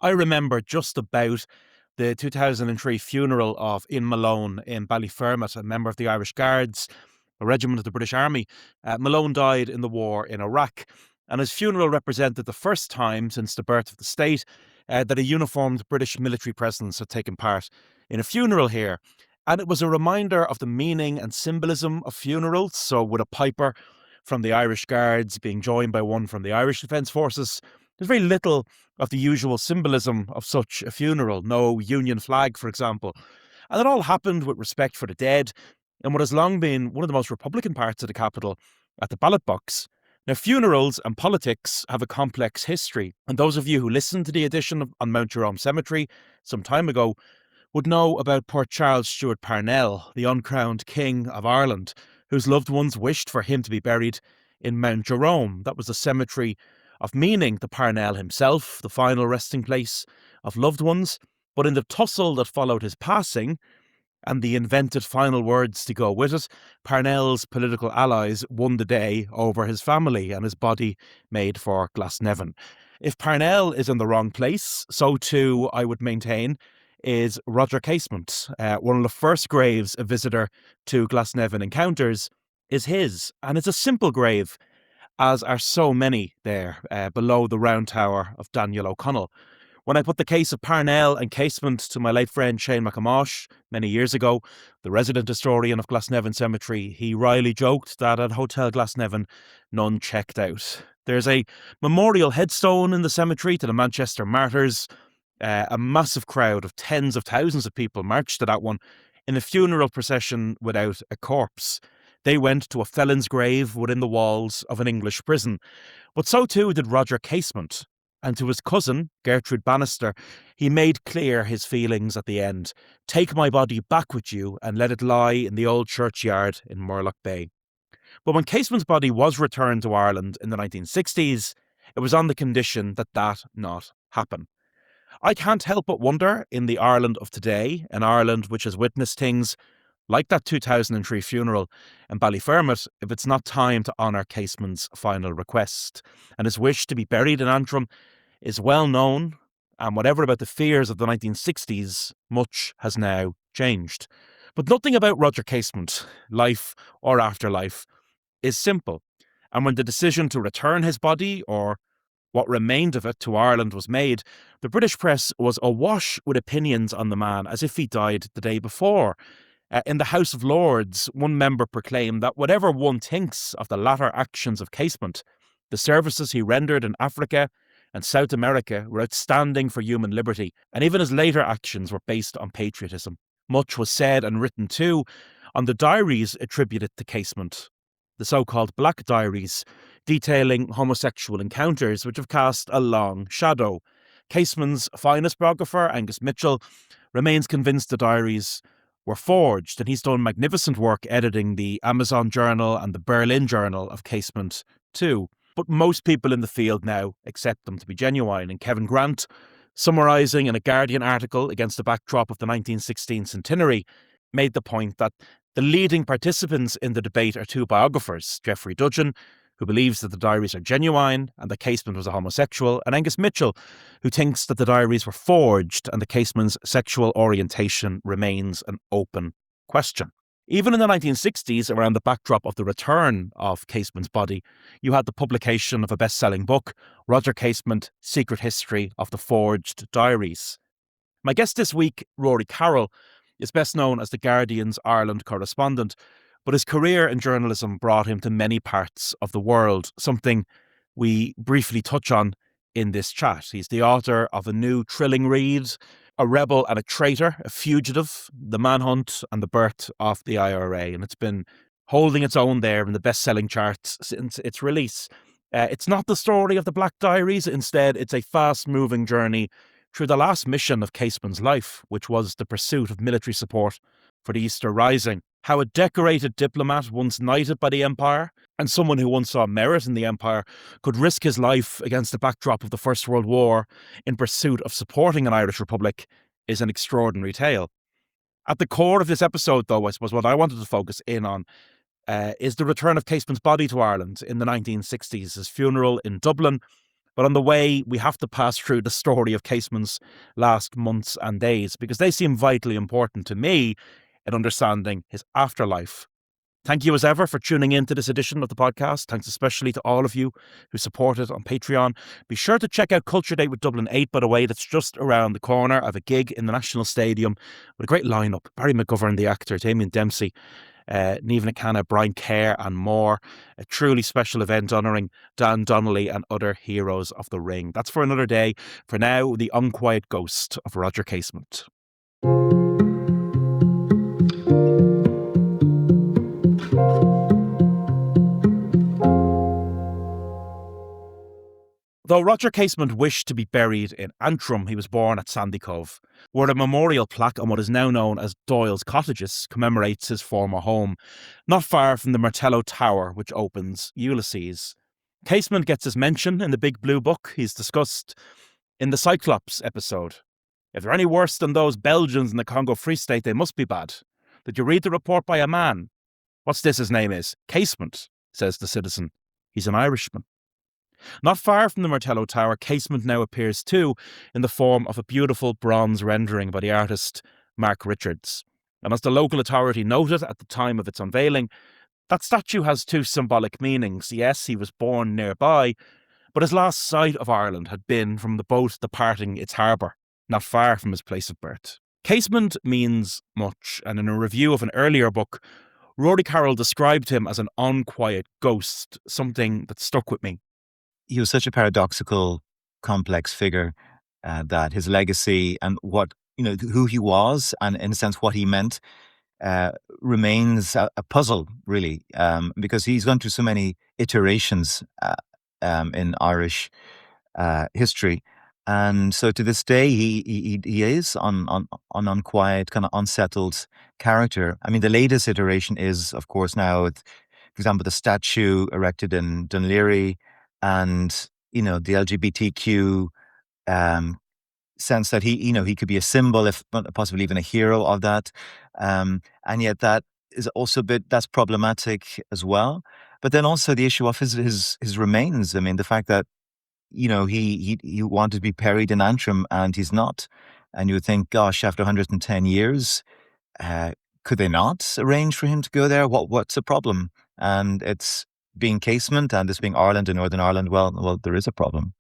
I remember just about the 2003 funeral of Ian Malone in Ballyfermot, a member of the Irish Guards, a regiment of the British Army. Malone died in the war in Iraq, and his funeral represented the first time since the birth of the state that a uniformed British military presence had taken part in a funeral here. And it was a reminder of the meaning and symbolism of funerals. So, with a piper from the Irish Guards being joined by one from the Irish Defence Forces, there's very little of the usual symbolism of such a funeral. No Union flag, for example. And it all happened with respect for the dead in what has long been one of the most Republican parts of the capital, at the ballot box. Now, funerals and politics have a complex history, and those of you who listened to the edition on Mount Jerome Cemetery some time ago would know about poor Charles Stuart Parnell, the uncrowned King of Ireland, whose loved ones wished for him to be buried in Mount Jerome. That was a cemetery of meaning to Parnell himself, the final resting place of loved ones. But in the tussle that followed his passing, and the invented final words to go with it, Parnell's political allies won the day over his family, and his body made for Glasnevin. If Parnell is in the wrong place, so too, I would maintain, is Roger Casement. One of the first graves a visitor to Glasnevin encounters is his, and it's a simple grave, as are so many there, below the round tower of Daniel O'Connell. When I put the case of Parnell and Casement to my late friend Shane McAmosh many years ago, the resident historian of Glasnevin Cemetery, he wryly joked that at Hotel Glasnevin, none checked out. There's a memorial headstone in the cemetery to the Manchester martyrs. A massive crowd of tens of thousands of people marched to that one in a funeral procession without a corpse. They went to a felon's grave within the walls of an English prison. But so too did Roger Casement. And to his cousin, Gertrude Bannister, he made clear his feelings at the end. Take my body back with you and let it lie in the old churchyard in Murlock Bay. But when Casement's body was returned to Ireland in the 1960s, it was on the condition that that not happen. I can't help but wonder, in the Ireland of today, an Ireland which has witnessed things like that 2003 funeral in Ballyfermot, if it's not time to honour Casement's final request. And his wish to be buried in Antrim is well known, and whatever about the fears of the 1960s, much has now changed. But nothing about Roger Casement, life or afterlife, is simple. And when the decision to return his body, or what remained of it, to Ireland was made, the British press was awash with opinions on the man as if he died the day before. In the House of Lords, one member proclaimed that whatever one thinks of the latter actions of Casement, the services he rendered in Africa and South America were outstanding for human liberty, and even his later actions were based on patriotism. Much was said and written too on the diaries attributed to Casement, the so-called Black Diaries, detailing homosexual encounters which have cast a long shadow. Casement's finest biographer, Angus Mitchell, remains convinced the diaries were forged, and he's done magnificent work editing the Amazon Journal and the Berlin Journal of Casement too. But most people in the field now accept them to be genuine, and Kevin Grant, summarising in a Guardian article against the backdrop of the 1916 centenary, made the point that the leading participants in the debate are two biographers, Geoffrey Dudgeon, who believes that the diaries are genuine and that Casement was a homosexual, and Angus Mitchell, who thinks that the diaries were forged and that Casement's sexual orientation remains an open question. Even in the 1960s, around the backdrop of the return of Casement's body, you had the publication of a best-selling book, Roger Casement, Secret History of the Forged Diaries. My guest this week, Rory Carroll, is best known as The Guardian's Ireland correspondent, but his career in journalism brought him to many parts of the world, something we briefly touch on in this chat. He's the author of a new thrilling read, A Rebel and a Traitor, a Fugitive, The Manhunt and the Birth of the IRA, and it's been holding its own there in the best-selling charts since its release. It's not the story of the Black Diaries. Instead, it's a fast-moving journey through the last mission of Casement's life, which was the pursuit of military support for the Easter Rising. How a decorated diplomat once knighted by the Empire, and someone who once saw merit in the Empire, could risk his life against the backdrop of the First World War in pursuit of supporting an Irish Republic, is an extraordinary tale. At the core of this episode, though, I suppose what I wanted to focus in on is the return of Casement's body to Ireland in the 1960s, his funeral in Dublin, But on the way, we have to pass through the story of Casement's last months and days because they seem vitally important to me in understanding his afterlife. Thank you as ever for tuning in to this edition of the podcast. Thanks especially to all of you who support it on Patreon. Be sure to check out Culture Date with Dublin 8, by the way. That's just around the corner. I have a gig in the National Stadium with a great lineup. Barry McGovern, the actor, Damien Dempsey, Niamh Nakana, Brian Kerr and more. A truly special event honouring Dan Donnelly and other heroes of the ring. That's for another day. For now, the unquiet ghost of Roger Casement. Though Roger Casement wished to be buried in Antrim, he was born at Sandycove, where a memorial plaque on what is now known as Doyle's Cottages commemorates his former home, not far from the Martello Tower, which opens Ulysses. Casement gets his mention in the Big Blue Book he's discussed in the Cyclops episode. If they're any worse than those Belgians in the Congo Free State, they must be bad. Did you read the report by a man? What's this his name is? Casement, says the citizen. He's an Irishman. Not far from the Martello Tower, Casement now appears too in the form of a beautiful bronze rendering by the artist Mark Richards. And as the local authority noted at the time of its unveiling, that statue has two symbolic meanings. Yes, he was born nearby, but his last sight of Ireland had been from the boat departing its harbour, not far from his place of birth. Casement means much, and in a review of an earlier book, Rory Carroll described him as an unquiet ghost, something that stuck with me. He was such a paradoxical, complex figure that his legacy and who he was, and in a sense what he meant, remains a puzzle, really, because he's gone through so many iterations in Irish history, and so to this day he is on unquiet, kind of unsettled character. I mean, the latest iteration is, of course, now, for example, the statue erected in Dunleary. And, the LGBTQ sense that he could be a symbol, if not possibly even a hero of that. And yet that is also that's problematic as well. But then also the issue of his remains. I mean, the fact that, he wanted to be buried in Antrim and he's not. And you would think, gosh, after 110 years, could they not arrange for him to go there? What's the problem? And it's being Casement and this being Ireland and Northern Ireland, well, there is a problem.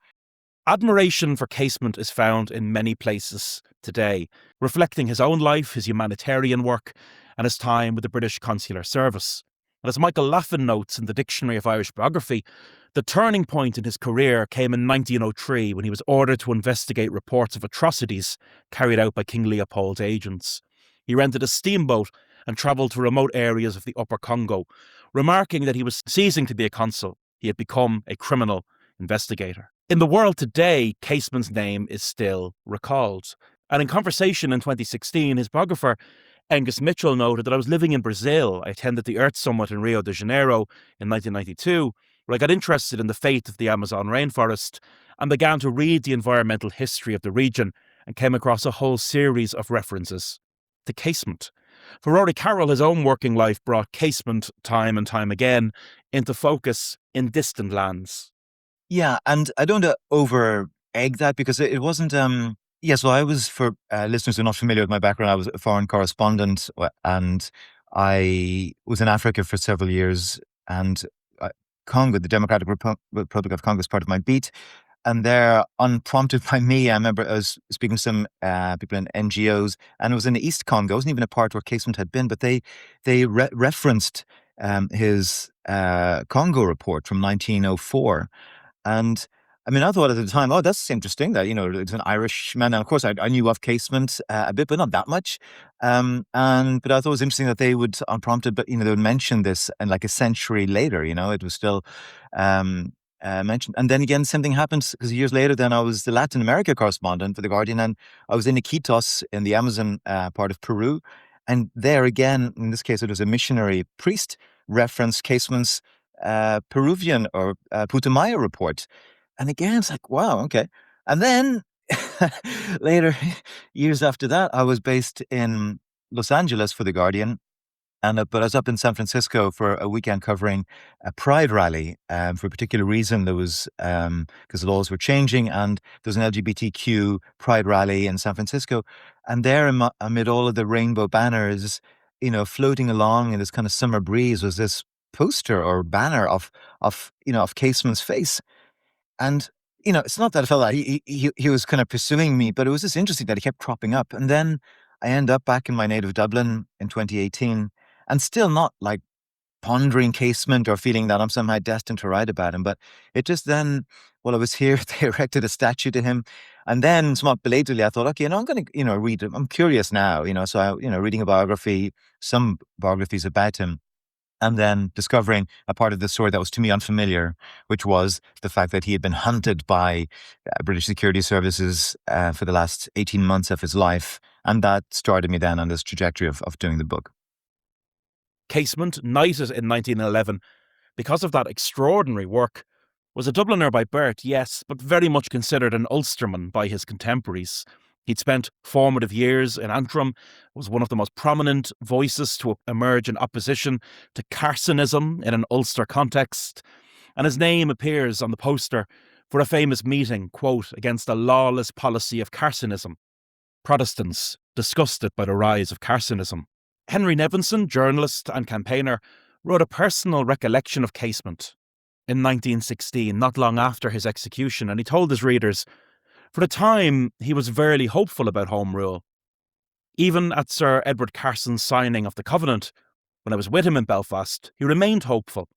Admiration for Casement is found in many places today, reflecting his own life, his humanitarian work, and his time with the British Consular Service. And as Michael Laffin notes in the Dictionary of Irish Biography, the turning point in his career came in 1903 when he was ordered to investigate reports of atrocities carried out by King Leopold's agents. He rented a steamboat and travelled to remote areas of the Upper Congo, remarking that he was ceasing to be a consul. He had become a criminal investigator. In the world today, Casement's name is still recalled. And in conversation in 2016, his biographer, Angus Mitchell, noted that I was living in Brazil. I attended the Earth Summit in Rio de Janeiro in 1992, where I got interested in the fate of the Amazon rainforest and began to read the environmental history of the region and came across a whole series of references to Casement. For Rory Carroll, his own working life brought Casement time and time again into focus in distant lands. Yeah, and I don't want to over-egg that because it wasn't... so I was, for listeners who are not familiar with my background, I was a foreign correspondent and I was in Africa for several years, and Congo, the Democratic Republic of Congo, is part of my beat. And there, unprompted by me, I remember I was speaking to some people in NGOs, and it was in the East Congo. It wasn't even a part where Casement had been, but they referenced his Congo report from 1904. And I mean, I thought at the time, oh, that's interesting that, it's an Irishman. And of course, I knew of Casement a bit, but not that much. But I thought it was interesting that they would, unprompted, but, they would mention this and like a century later, it was still mentioned. And then again, same thing happens because years later, then I was the Latin America correspondent for The Guardian, and I was in Iquitos in the Amazon part of Peru. And there again, in this case, it was a missionary priest referenced Casement's Peruvian or Putumayo report. And again, it's like, wow, okay. And then later, years after that, I was based in Los Angeles for The Guardian. But I was up in San Francisco for a weekend covering a Pride rally. For a particular reason, there was because the laws were changing, and there was an LGBTQ Pride rally in San Francisco. And there, amid all of the rainbow banners, floating along in this kind of summer breeze, was this poster or banner of Casement's face. And it's not that I felt that he was kind of pursuing me, but it was just interesting that he kept cropping up. And then I end up back in my native Dublin in 2018, and still not like pondering Casement or feeling that I'm somehow destined to write about him. But it just then, while I was here, they erected a statue to him. And then, somewhat belatedly, I thought, okay, I'm going to, read him. I'm curious now, so reading a biography, some biographies about him, and then discovering a part of the story that was to me unfamiliar, which was the fact that he had been hunted by British security services for the last 18 months of his life. And that started me then on this trajectory of doing the book. Casement, knighted in 1911 because of that extraordinary work, was a Dubliner by birth, yes, but very much considered an Ulsterman by his contemporaries. He'd spent formative years in Antrim, was one of the most prominent voices to emerge in opposition to Carsonism in an Ulster context, and his name appears on the poster for a famous meeting, quote, against a lawless policy of Carsonism. Protestants disgusted by the rise of Carsonism. Henry Nevinson, journalist and campaigner, wrote a personal recollection of Casement in 1916, not long after his execution, and he told his readers, for a time he was very hopeful about Home Rule. Even at Sir Edward Carson's signing of the Covenant, when I was with him in Belfast, he remained hopeful,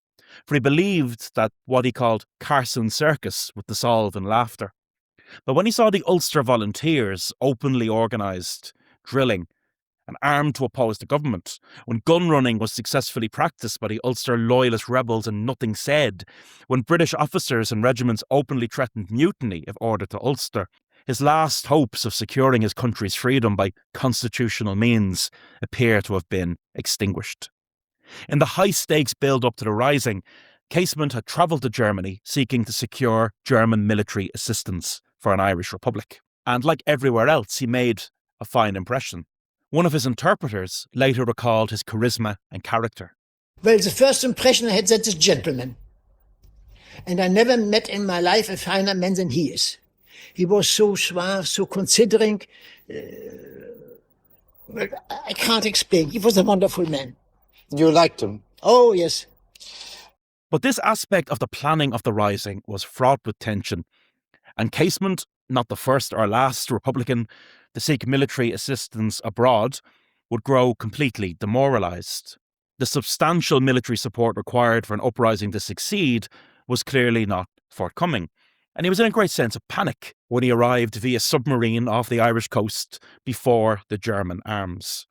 for he believed that what he called Carson Circus would dissolve in laughter. But when he saw the Ulster Volunteers openly organised, drilling, and armed to oppose the government, when gun running was successfully practiced by the Ulster Loyalist rebels and nothing said, when British officers and regiments openly threatened mutiny if ordered to Ulster, his last hopes of securing his country's freedom by constitutional means appear to have been extinguished. In the high-stakes build-up to the Rising, Casement had travelled to Germany seeking to secure German military assistance for an Irish Republic. And like everywhere else, he made a fine impression. One of his interpreters later recalled his charisma and character. Well, the first impression I had that this gentleman. And I never met in my life a finer man than he is. He was so suave, so considering. Well, I can't explain. He was a wonderful man. You liked him? Oh, yes. But this aspect of the planning of the Rising was fraught with tension, and Casement, not the first or last Republican to seek military assistance abroad, would grow completely demoralised. The substantial military support required for an uprising to succeed was clearly not forthcoming, and he was in a great sense of panic when he arrived via submarine off the Irish coast before the German arms.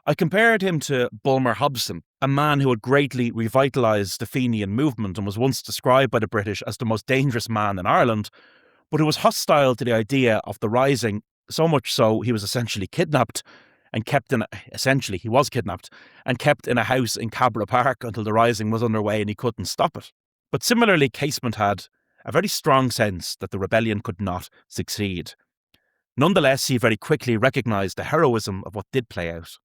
I compared him to Bulmer Hobson, a man who had greatly revitalised the Fenian movement and was once described by the British as the most dangerous man in Ireland, but who was hostile to the idea of the Rising, so much so he was essentially kidnapped and kept in a house in Cabra Park until the Rising was underway and he couldn't stop it. But similarly, Casement had a very strong sense that the rebellion could not succeed. Nonetheless, he very quickly recognised the heroism of what did play out.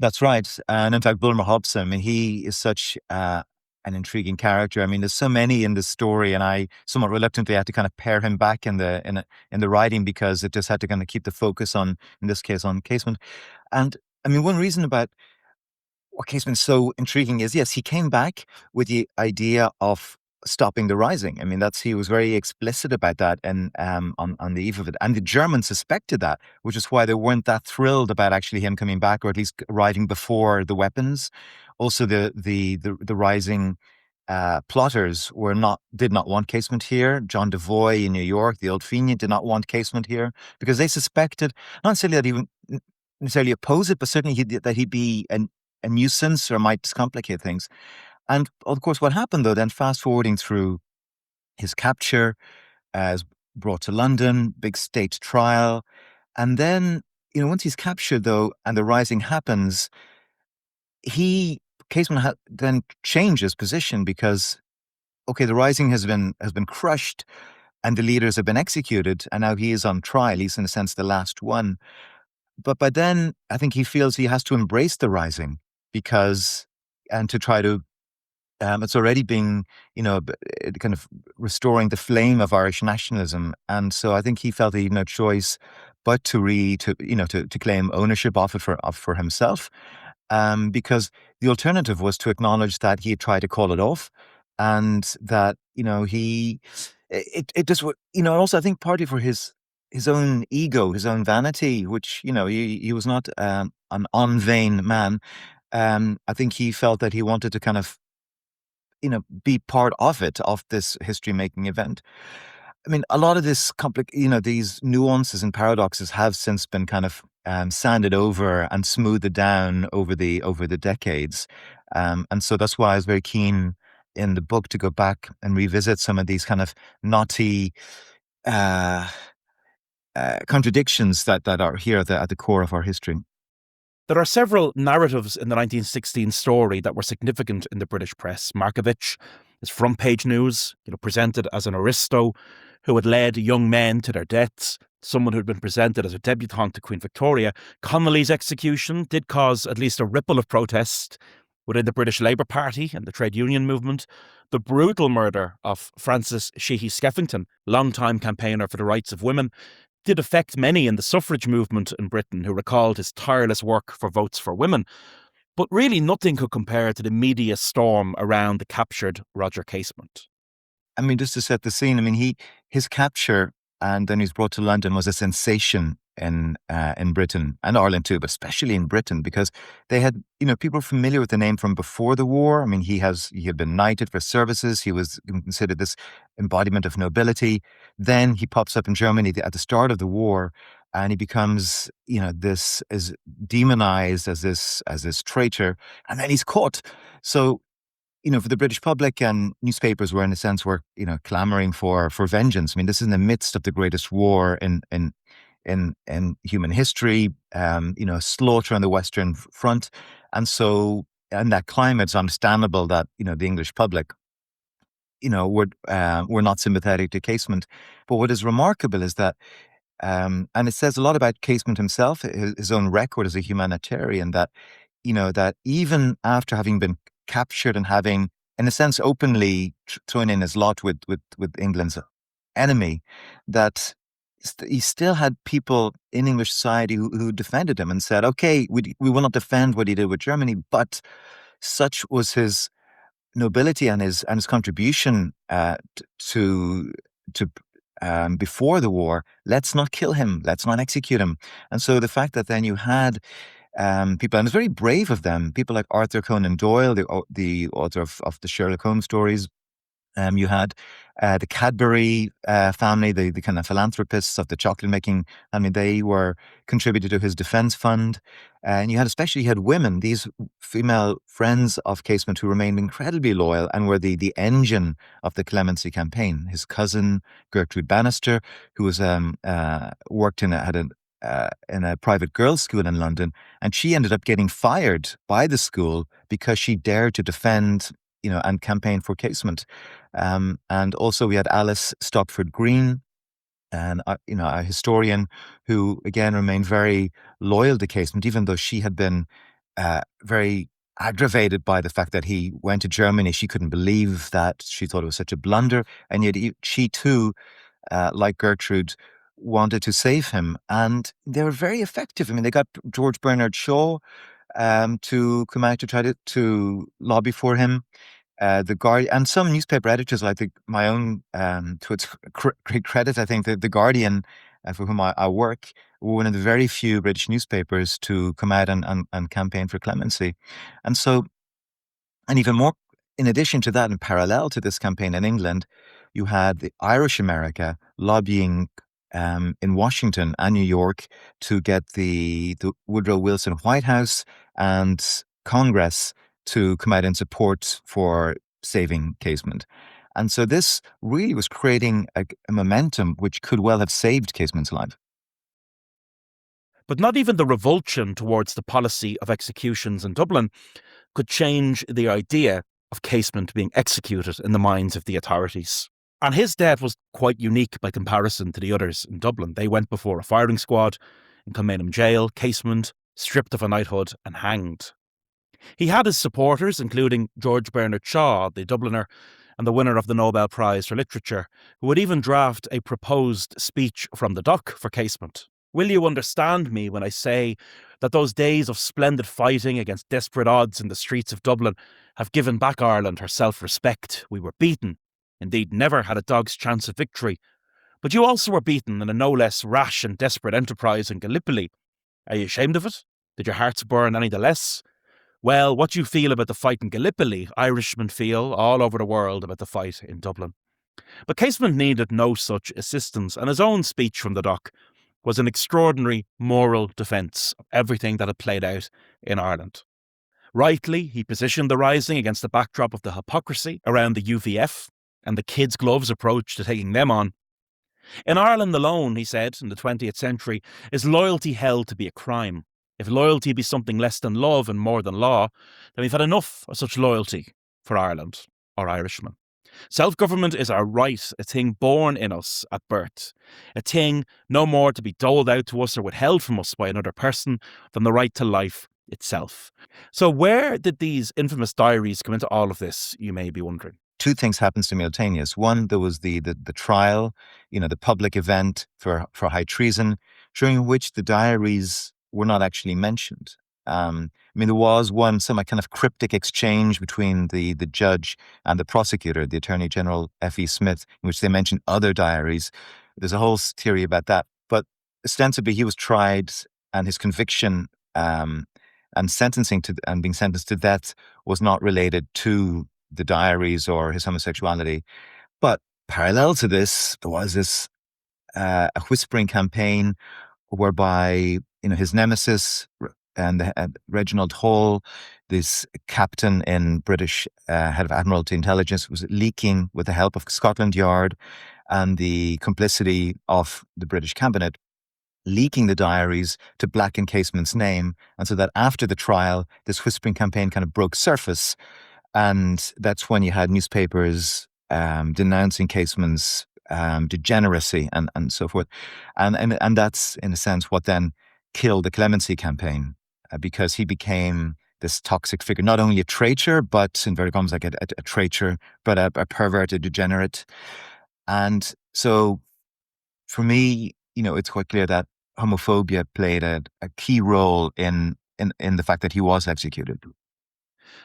That's right. And in fact, Bulmer Hobson, I mean, he is such an intriguing character. I mean, there's so many in the story, and I somewhat reluctantly had to kind of pare him back in the writing because it just had to kind of keep the focus on, in this case, on Casement. And I mean, one reason about what Casement's so intriguing is, yes, he came back with the idea of stopping the Rising. I mean, he was very explicit about that, and on the eve of it, and the Germans suspected that, which is why they weren't that thrilled about actually him coming back, or at least arriving before the weapons. Also, the Rising plotters did not want Casement here. John Devoy in New York, the Old Fenian, did not want Casement here because they suspected not necessarily that he would necessarily oppose it, but certainly that he'd be a nuisance or might complicate things. And of course, what happened though, then fast forwarding through his capture, as brought to London, big state trial. And then, once he's captured though, and the Rising happens, Casement then changes position because, okay, the Rising has been crushed and the leaders have been executed. And now he is on trial. He's in a sense the last one. But by then, I think he feels he has to embrace the Rising. because, and to try to, it's already being, kind of restoring the flame of Irish nationalism. And so I think he felt he had no choice but to claim ownership of it for himself, because the alternative was to acknowledge that he had tried to call it off, and that it just also I think partly for his own ego, his own vanity, which he was not an vain man. I think he felt that he wanted to kind of be part of this history making event. I mean, a lot of this these nuances and paradoxes have since been kind of sanded over and smoothed down over the decades, and so that's why I was very keen in the book to go back and revisit some of these kind of knotty contradictions that are here at the core of our history. There are several narratives in the 1916 story that were significant in the British press. Markovitch is front page news, presented as an aristo who had led young men to their deaths, someone who had been presented as a debutante to Queen Victoria. Connolly's execution did cause at least a ripple of protest within the British Labour Party and the trade union movement. The brutal murder of Francis Sheehy Skeffington, long-time campaigner for the rights of women, did affect many in the suffrage movement in Britain who recalled his tireless work for votes for women. But really nothing could compare to the media storm around the captured Roger Casement. I mean, just to set the scene, I mean, his capture and then he's brought to London was a sensation in Britain and Ireland too, but especially in Britain, because they had, people familiar with the name from before the war. I mean, he had been knighted for services. He was considered this embodiment of nobility. Then he pops up in Germany at the start of the war, and he becomes, this is demonized as this traitor, and then he's caught. So, for the British public and newspapers were, in a sense, clamoring for vengeance. I mean, this is in the midst of the greatest war in human history, slaughter on the Western Front. And so in that climate, it's understandable that, the English public, were not sympathetic to Casement. But what is remarkable is that, and it says a lot about Casement himself, his own record as a humanitarian, that, that even after having been captured and having, in a sense, openly thrown in his lot with England's enemy, that he still had people in English society who defended him and said, okay, we will not defend what he did with Germany, but such was his nobility and his contribution to before the war, let's not kill him, let's not execute him. And so the fact that then you had people, and it's very brave of them, people like Arthur Conan Doyle, the author of the Sherlock Holmes stories. You had the Cadbury family, the kind of philanthropists of the chocolate making. I mean, they were contributed to his defense fund. And you had women, these female friends of Casement, who remained incredibly loyal and were the engine of the clemency campaign. His cousin, Gertrude Bannister, who was worked in a private girls' school in London, and she ended up getting fired by the school because she dared to defend, and campaign for Casement. And also we had Alice Stopford Green, and a historian who again remained very loyal to Casement, even though she had been very aggravated by the fact that he went to Germany. She couldn't believe that. She thought it was such a blunder, and yet she too, like Gertrude, wanted to save him, and they were very effective. I mean, they got George Bernard Shaw to come out to try to lobby for him. The Guardian and some newspaper editors, like my own, to its great credit, I think the Guardian, for whom I work, were one of the very few British newspapers to come out and campaign for clemency. And so, and even more, in addition to that, in parallel to this campaign in England, you had the Irish America lobbying in Washington and New York to get the Woodrow Wilson White House and Congress to come out in support for saving Casement. And so this really was creating a momentum which could well have saved Casement's life. But not even the revulsion towards the policy of executions in Dublin could change the idea of Casement being executed in the minds of the authorities. And his death was quite unique by comparison to the others in Dublin. They went before a firing squad in Kilmainham jail. Casement stripped of a knighthood and hanged. He had his supporters, including George Bernard Shaw, the Dubliner and the winner of the Nobel Prize for Literature, who would even draft a proposed speech from the dock for Casement. Will you understand me when I say that those days of splendid fighting against desperate odds in the streets of Dublin have given back Ireland her self-respect? We were beaten, indeed never had a dog's chance of victory. But you also were beaten in a no less rash and desperate enterprise in Gallipoli. Are you ashamed of it? Did your hearts burn any the less? Well, what you feel about the fight in Gallipoli, Irishmen feel all over the world about the fight in Dublin. But Casement needed no such assistance, and his own speech from the dock was an extraordinary moral defence of everything that had played out in Ireland. Rightly, he positioned the rising against the backdrop of the hypocrisy around the UVF and the kids' gloves approach to taking them on. In Ireland alone, he said, in the 20th century, is loyalty held to be a crime. If loyalty be something less than love and more than law, then we've had enough of such loyalty for Ireland or Irishmen. Self-government is our right, a thing born in us at birth, a thing no more to be doled out to us or withheld from us by another person than the right to life itself. So where did these infamous diaries come into all of this, you may be wondering? Two things happened simultaneous. One, there was the trial, the public event for high treason, during which the diaries were not actually mentioned. There was one somewhat kind of cryptic exchange between the judge and the prosecutor, the Attorney General F.E. Smith, in which they mentioned other diaries. There's a whole theory about that. But ostensibly, he was tried, and his conviction and sentencing and being sentenced to death was not related to the diaries or his homosexuality. But parallel to this, there was this a whispering campaign whereby his nemesis and Reginald Hall, this captain in British head of Admiralty Intelligence, was leaking, with the help of Scotland Yard and the complicity of the British cabinet, leaking the diaries to blacken Casement's name. And so that after the trial, this whispering campaign kind of broke surface. And that's when you had newspapers denouncing Casement's degeneracy and so forth. And that's, in a sense, what then killed the clemency campaign, because he became this toxic figure, not only a traitor, but in inverted commas, like a traitor, but a pervert, a degenerate. And so for me, it's quite clear that homophobia played a key role in the fact that he was executed.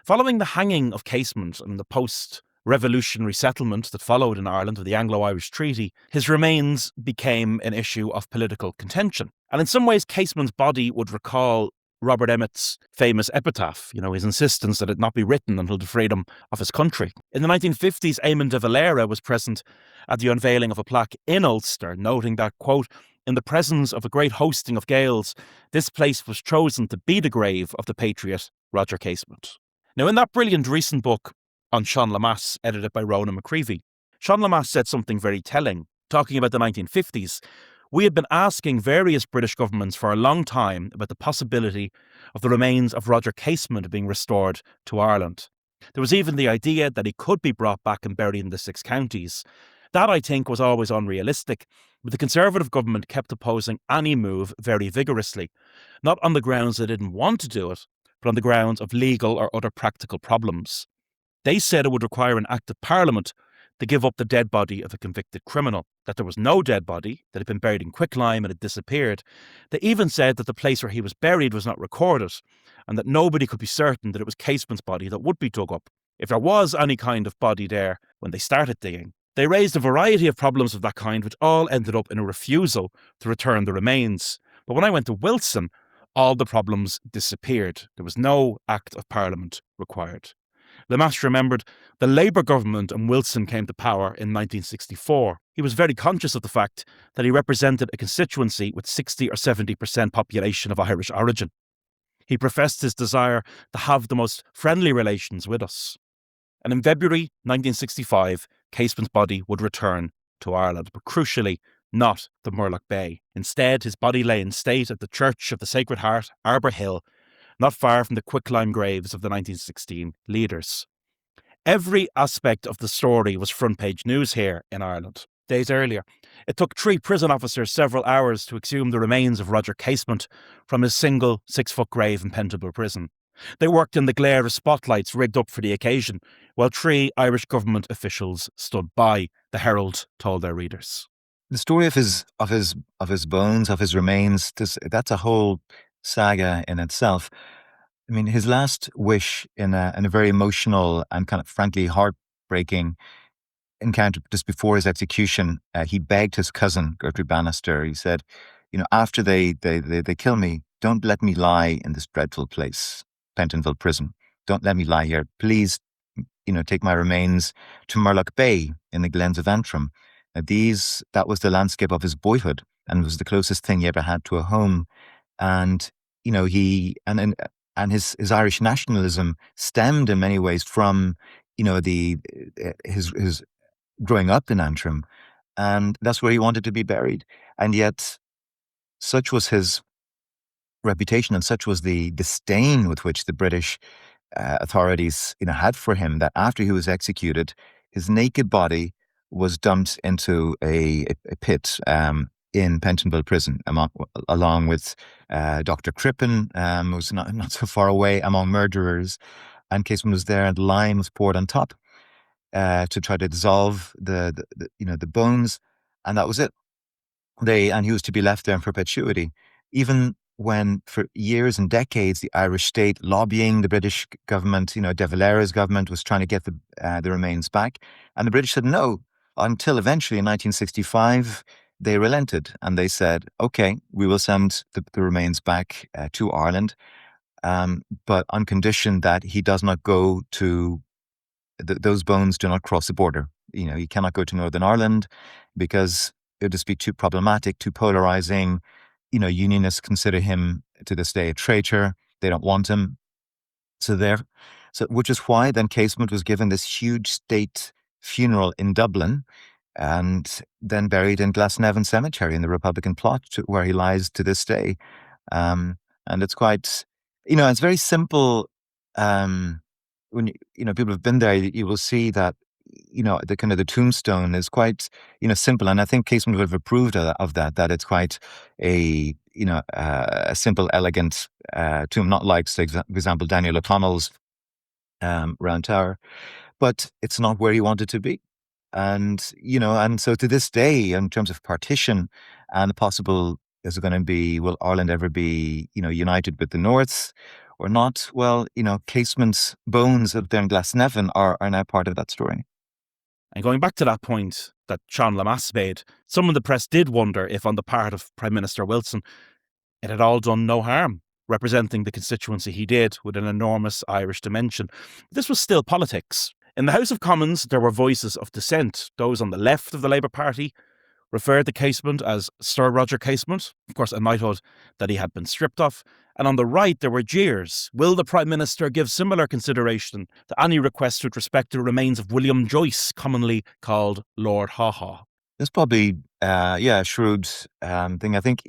Following the hanging of Casement and the post-revolutionary settlement that followed in Ireland with the Anglo-Irish Treaty, his remains became an issue of political contention. And in some ways, Casement's body would recall Robert Emmet's famous epitaph, his insistence that it not be written until the freedom of his country. In the 1950s, Eamon de Valera was present at the unveiling of a plaque in Ulster, noting that, quote, "In the presence of a great hosting of Gaels, this place was chosen to be the grave of the patriot Roger Casement." Now, in that brilliant recent book on Sean Lamass, edited by Ronan McCreevy, Sean Lamass said something very telling. Talking about the 1950s, we had been asking various British governments for a long time about the possibility of the remains of Roger Casement being restored to Ireland. There was even the idea that he could be brought back and buried in the Six Counties. That, I think, was always unrealistic, but the Conservative government kept opposing any move very vigorously, not on the grounds they didn't want to do it, but on the grounds of legal or other practical problems. They said it would require an act of Parliament to give up the dead body of a convicted criminal, that there was no dead body, that had been buried in quicklime and had disappeared. They even said that the place where he was buried was not recorded, and that nobody could be certain that it was Casement's body that would be dug up, if there was any kind of body there when they started digging. They raised a variety of problems of that kind, which all ended up in a refusal to return the remains. But when I went to Wilson, all the problems disappeared. There was no Act of Parliament required. Lamass remembered the Labour government in Wilson came to power in 1964. He was very conscious of the fact that he represented a constituency with 60 or 70% population of Irish origin. He professed his desire to have the most friendly relations with us. And in February 1965, Casement's body would return to Ireland, but crucially, not to Murlough Bay. Instead, his body lay in state at the Church of the Sacred Heart, Arbour Hill, not far from the quicklime graves of the 1916 leaders. Every aspect of the story was front-page news here in Ireland. Days earlier, it took 3 prison officers several hours to exhume the remains of Roger Casement from his single 6-foot grave in Pentonville Prison. They worked in the glare of spotlights rigged up for the occasion, while 3 Irish government officials stood by, the Herald told their readers. The story of his bones, of his remains, that's a whole saga in itself. I mean, his last wish in a very emotional and kind of frankly heartbreaking encounter just before his execution, he begged his cousin, Gertrude Bannister, he said, after they kill me, don't let me lie in this dreadful place, Pentonville Prison. Don't let me lie here. Please, take my remains to Murlock Bay in the glens of Antrim. That was the landscape of his boyhood, and was the closest thing he ever had to a home. And, his Irish nationalism stemmed in many ways from, his growing up in Antrim, and that's where he wanted to be buried. And yet, such was his reputation, and such was the disdain with which the British authorities, had for him, that after he was executed, his naked body was dumped into a pit in Pentonville Prison, along with Dr. Crippen, who was not so far away, among murderers. And Casement was there, and lime was poured on top to try to dissolve the bones, and that was it. And he was to be left there in perpetuity, even when for years and decades the Irish state, lobbying the British government, De Valera's government, was trying to get the remains back, and the British said no, until eventually in 1965 they relented, and they said, okay, we will send the remains back to Ireland, but on condition that he does not go to those bones do not cross the border. He cannot go to Northern Ireland because it would just be too problematic, too polarizing. Unionists consider him to this day a traitor. They don't want him. So which is why then Casement was given this huge state funeral in Dublin, and then buried in Glasnevin Cemetery in the Republican plot, where he lies to this day. And it's quite, it's very simple. When people have been there, you will see that the kind of the tombstone is quite simple, and I think Casement would have approved of that. That it's quite a simple, elegant tomb, not like, for example, Daniel O'Connell's Round Tower, but it's not where he wanted to be, and so to this day, in terms of partition and the possible, is it going to be, will Ireland ever be united with the North or not? Well, Casement's bones up there in Glasnevin are now part of that story. And going back to that point that Sean Lamass made, some of the press did wonder if, on the part of Prime Minister Wilson, it had all done no harm, representing the constituency he did with an enormous Irish dimension. This was still politics. In the House of Commons, there were voices of dissent. Those on the left of the Labour Party referred to Casement as Sir Roger Casement, of course a knighthood that he had been stripped of. And on the right, there were jeers. Will the Prime Minister give similar consideration to any request with respect to the remains of William Joyce, commonly called Lord Haw Haw? It's probably, a shrewd thing. I think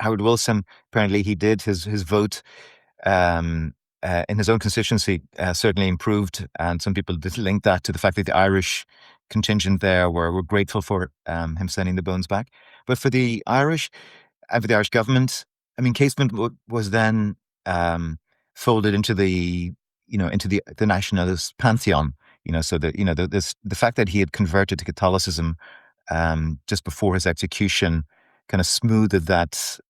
Howard Wilson, apparently he did his vote in his own constituency certainly improved, and some people did link that to the fact that the Irish contingent there were grateful for him sending the bones back. But for the Irish, and for the Irish government, I mean, Casement was then folded into the nationalist pantheon. So the fact that he had converted to Catholicism just before his execution kind of smoothed that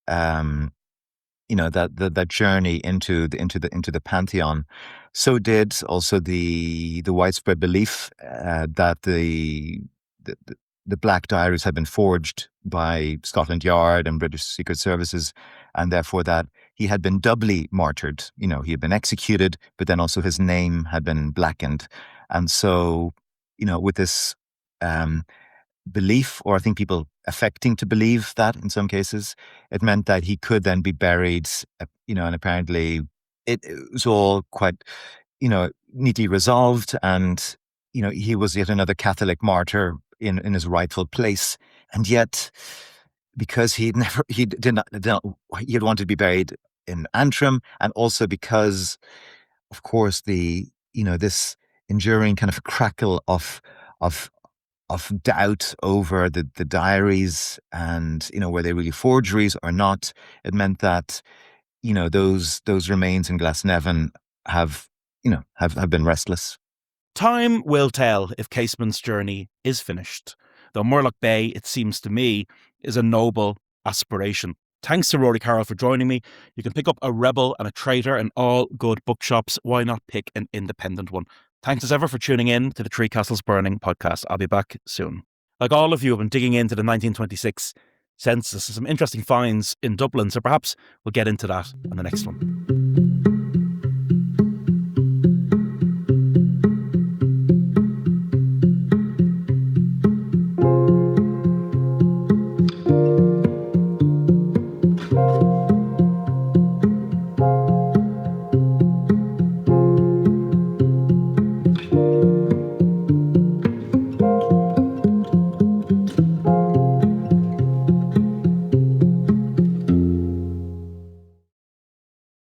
that journey into the pantheon. So did also the widespread belief that the Black Diaries had been forged by Scotland Yard and British Secret Services, and therefore that he had been doubly martyred. He had been executed, but then also his name had been blackened. And so, with this belief, or I think people affecting to believe that in some cases, it meant that he could then be buried, and apparently it was all quite, neatly resolved, and, he was yet another Catholic martyr in his rightful place. And yet, because he had wanted to be buried in Antrim, and also because, of course, this enduring kind of crackle of doubt over the diaries, and were they really forgeries or not, it meant that those remains in Glasnevin have been restless. Time will tell if Casement's journey is finished, though Murlock Bay, it seems to me, is a noble aspiration. Thanks to Rory Carroll for joining me. You can pick up A Rebel and A Traitor in all good bookshops. Why not pick an independent one? Thanks as ever for tuning in to the Three Castles Burning podcast. I'll be back soon. Like all of you, have been digging into the 1926 census and some interesting finds in Dublin, so perhaps we'll get into that on the next one.